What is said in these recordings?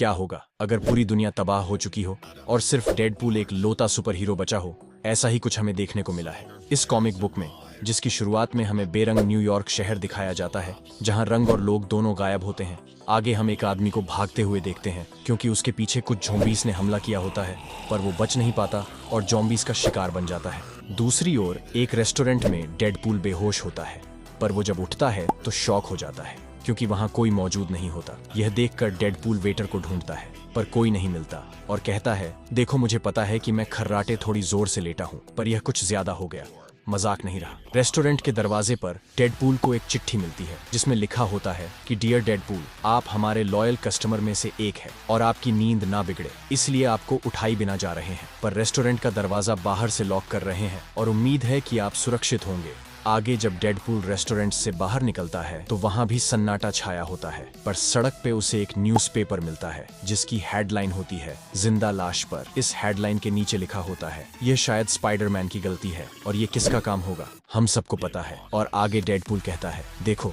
क्या होगा अगर पूरी दुनिया तबाह हो चुकी हो और सिर्फ डेडपूल एक लौता सुपर हीरो बचा हो। ऐसा ही कुछ हमें देखने को मिला है इस कॉमिक बुक में, जिसकी शुरुआत में हमें बेरंग न्यूयॉर्क शहर दिखाया जाता है जहां रंग और लोग दोनों गायब होते हैं। आगे हम एक आदमी को भागते हुए देखते हैं क्योंकि उसके पीछे कुछ ज़ॉम्बीज़ ने हमला किया होता है, पर वो बच नहीं पाता और ज़ॉम्बीज़ का शिकार बन जाता है। दूसरी ओर एक रेस्टोरेंट में डेडपूल बेहोश होता है, पर वो जब उठता है तो शॉक हो जाता है क्योंकि वहां कोई मौजूद नहीं होता। यह देखकर डेडपूल वेटर को ढूंढता है पर कोई नहीं मिलता और कहता है, देखो मुझे पता है कि मैं खर्राटे थोड़ी जोर से लेटा हूं, पर यह कुछ ज्यादा हो गया, मजाक नहीं रहा। रेस्टोरेंट के दरवाजे पर डेडपूल को एक चिट्ठी मिलती है जिसमें लिखा होता है कि डियर डेडपूल, आप हमारे लॉयल कस्टमर में से एक है और आपकी नींद ना बिगड़े इसलिए आपको उठाई बिना जा रहे हैं, पर रेस्टोरेंट का दरवाजा बाहर से लॉक कर रहे हैं और उम्मीद है कि आप सुरक्षित होंगे। आगे जब डेडपूल रेस्टोरेंट से बाहर निकलता है तो वहां भी सन्नाटा छाया होता है, पर सड़क पे उसे एक न्यूज़पेपर मिलता है जिसकी हेडलाइन होती है जिंदा लाश पर। इस हेडलाइन के नीचे लिखा होता है, यह शायद स्पाइडरमैन की गलती है और ये किसका काम होगा हम सबको पता है। और आगे डेडपूल कहता है, देखो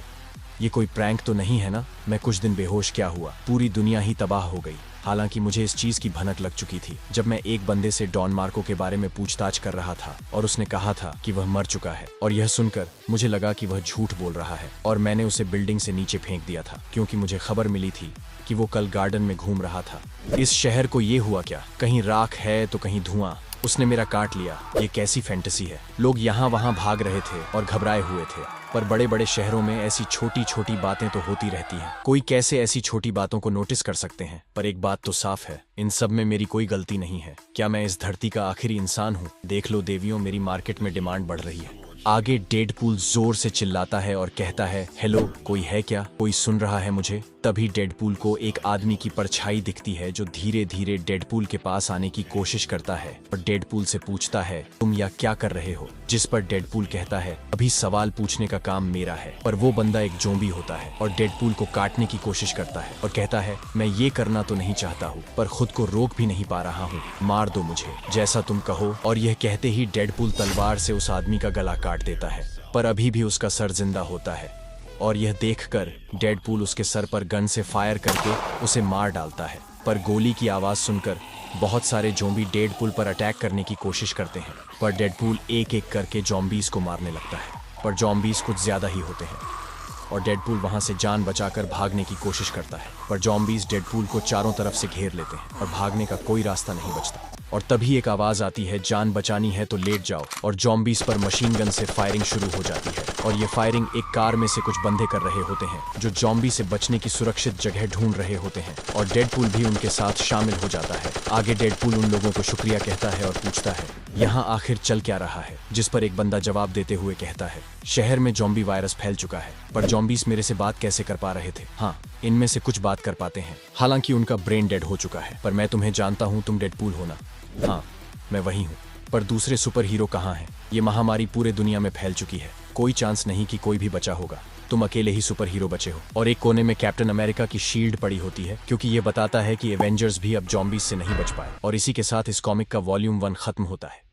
ये कोई प्रैंक तो नहीं है ना, मैं कुछ दिन बेहोश क्या हुआ, पूरी दुनिया ही तबाह हो गई। हालांकि मुझे इस चीज की भनक लग चुकी थी जब मैं एक बंदे से डॉन मार्को के बारे में पूछताछ कर रहा था और उसने कहा था कि वह मर चुका है, और यह सुनकर मुझे लगा कि वह झूठ बोल रहा है और मैंने उसे बिल्डिंग से नीचे फेंक दिया था क्योंकि मुझे खबर मिली थी कि वो कल गार्डन में घूम रहा था। इस शहर को ये हुआ क्या, कहीं राख है तो कहीं धुआं, उसने मेरा काट लिया, ये कैसी फैंटेसी है। लोग यहाँ वहाँ भाग रहे थे और घबराए हुए थे, पर बड़े बड़े शहरों में ऐसी छोटी छोटी बातें तो होती रहती हैं। कोई कैसे ऐसी छोटी बातों को नोटिस कर सकते हैं, पर एक बात तो साफ है, इन सब में मेरी कोई गलती नहीं है। क्या मैं इस धरती का आखिरी इंसान हूँ? देख लो देवियों, मेरी मार्केट में डिमांड बढ़ रही है। आगे डेडपूल जोर से चिल्लाता है और कहता है, हेलो कोई है क्या, कोई सुन रहा है मुझे? तभी डेडपूल को एक आदमी की परछाई दिखती है जो धीरे धीरे डेडपूल के पास आने की कोशिश करता है और डेडपूल से पूछता है, तुम यहाँ क्या कर रहे हो? जिस पर डेडपूल कहता है, अभी सवाल पूछने का काम मेरा है। पर वो बंदा एक ज़ॉम्बी होता है और डेडपूल को काटने की कोशिश करता है और कहता है, मैं ये करना तो नहीं चाहता हूँ पर खुद को रोक भी नहीं पा रहा हूँ, मार दो मुझे, जैसा तुम कहो। और यह कहते ही डेडपूल तलवार से उस आदमी का गला काट देता है, पर अभी भी उसका सर जिंदा होता है और यह देखकर डेडपूल उसके सर पर गन से फायर करके उसे मार डालता है। पर गोली की आवाज सुनकर बहुत सारे ज़ॉम्बी डेडपूल पर अटैक करने की कोशिश करते हैं, पर डेडपूल एक एक करके ज़ॉम्बीज़ को मारने लगता है, पर ज़ॉम्बीज़ कुछ ज्यादा ही होते हैं और डेडपूल वहां से जान बचाकर भागने की कोशिश करता है, पर ज़ॉम्बीज़ डेडपूल को चारों तरफ से घेर लेते हैं और भागने का कोई रास्ता नहीं बचता। और तभी एक आवाज आती है, जान बचानी है तो लेट जाओ, और ज़ॉम्बीज़ पर मशीन गन से फायरिंग शुरू हो जाती है और ये फायरिंग एक कार में से कुछ बंदे कर रहे होते हैं जो ज़ॉम्बी से बचने की सुरक्षित जगह ढूंढ रहे होते हैं और डेडपूल भी उनके साथ शामिल हो जाता है। आगे डेडपूल उन लोगों को शुक्रिया कहता है और पूछता है, यहाँ आखिर चल क्या रहा है? जिस पर एक बंदा जवाब देते हुए कहता है, शहर में ज़ॉम्बी वायरस फैल चुका है, पर ज़ॉम्बीज़ मेरे से बात कैसे कर पा रहे थे? हाँ, इनमें से कुछ बात कर पाते हैं, हालांकि उनका ब्रेन डेड हो चुका है, पर मैं तुम्हें जानता हूँ, तुम डेडपूल हो ना? हाँ मैं वही हूँ, पर दूसरे सुपर हीरो कहाँ हैं? ये महामारी पूरे दुनिया में फैल चुकी है, कोई चांस नहीं कि कोई भी बचा होगा, तुम अकेले ही सुपर हीरो बचे हो। और एक कोने में कैप्टन अमेरिका की शील्ड पड़ी होती है क्योंकि ये बताता है कि एवेंजर्स भी अब ज़ॉम्बीज़ से नहीं बच पाए। और इसी के साथ इस कॉमिक का वॉल्यूम 1 खत्म होता है।